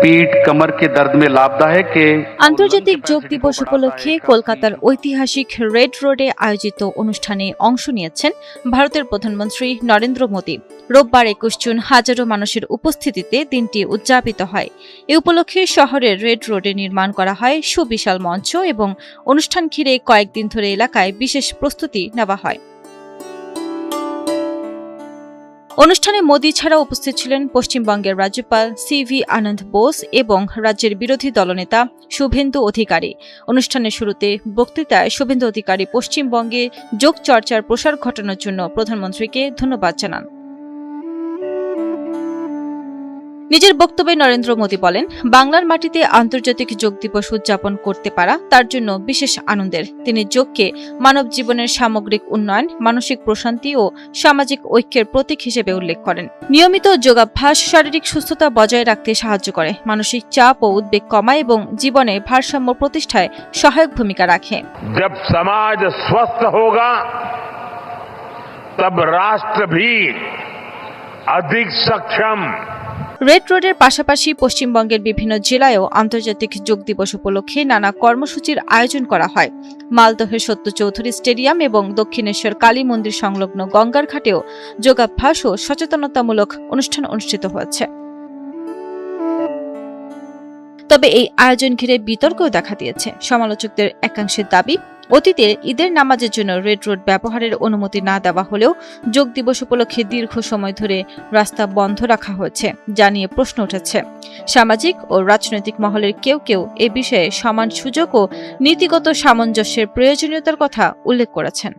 पीठ कमर के दर्द में लाभदायक है। আন্তর্জাতিক যোগ দিবস উপলক্ষে কলকাতার ঐতিহাসিক রেড রোডে আয়োজিত অনুষ্ঠানে অংশ নিয়েছেন ভারতের প্রধানমন্ত্রী নরেন্দ্র মোদী। রোববার ২১ জুন হাজারো মানুষের উপস্থিতিতে দিনটি উদযাপিত হয়। এ উপলক্ষে শহরের রেড রোডে নির্মাণ করা হয় সুবিশাল মঞ্চ এবং অনুষ্ঠান ঘিরে কয়েকদিন ধরে এলাকায় বিশেষ প্রস্তুতি নেওয়া হয়। অনুষ্ঠানে মোদী ছাড়াও উপস্থিত ছিলেন পশ্চিমবঙ্গের রাজ্যপাল সিভি আনন্দ বোস এবং রাজ্যের বিরোধী দলনেতা শুভেন্দু অধিকারী। অনুষ্ঠানের শুরুতে বক্তৃতায় শুভেন্দু অধিকারী পশ্চিমবঙ্গে যোগ চর্চার প্রসার ঘটানোর জন্য প্রধানমন্ত্রীকে ধন্যবাদ জানান। নিজের বক্তব্যে নরেন্দ্র মোদী বলেন, বাংলার মাটিতে আন্তর্জাতিক যোগ দিবস উদযাপন করতে পারা তার জন্য বিশেষ আনন্দের। তিনি যোগকে মানব জীবনের সামগ্রিক উন্নয়ন, মানসিক প্রশান্তি ও সামাজিক ঐক্যের প্রতীক হিসেবে উল্লেখ করেন। নিয়মিত যোগাভ্যাস শারীরিক সুস্থতা বজায় রাখতে সাহায্য করে, মানসিক চাপ ও উদ্বেগ কমায় এবং জীবনে ভারসাম্য প্রতিষ্ঠায় সহায়ক ভূমিকা রাখে। जब समाज स्वस्थ होगा तब राष्ट्र भी अधिक सक्षम। রেড রোডের পাশাপাশি পশ্চিমবঙ্গের বিভিন্ন জেলায়ও আন্তর্জাতিক যোগ দিবস উপলক্ষে নানা কর্মসূচির আয়োজন করা হয়। মালদহের সত্য চৌধুরী স্টেডিয়াম এবং দক্ষিণেশ্বর কালী মন্দির সংলগ্ন গঙ্গার ঘাটেও যোগাভ্যাস ও সচেতনতামূলক অনুষ্ঠান অনুষ্ঠিত হয়েছে। তবে এই আয়োজন ঘিরে বিতর্কও দেখা দিয়েছে। সমালোচকদের একাংশের দাবি, অতীতে ঈদের নামাজের জন্য রেড রোড ব্যবহারের অনুমতি না দেওয়া হলেও যোগ দিবস উপলক্ষে দীর্ঘ সময় ধরে রাস্তা বন্ধ রাখা হয়েছে, যা নিয়ে প্রশ্ন উঠেছে। সামাজিক ও রাজনৈতিক মহলের কেউ কেউ এ বিষয়ে সমান সুযোগ ও নীতিগত সামঞ্জস্যের প্রয়োজনীয়তার কথা উল্লেখ করেছেন।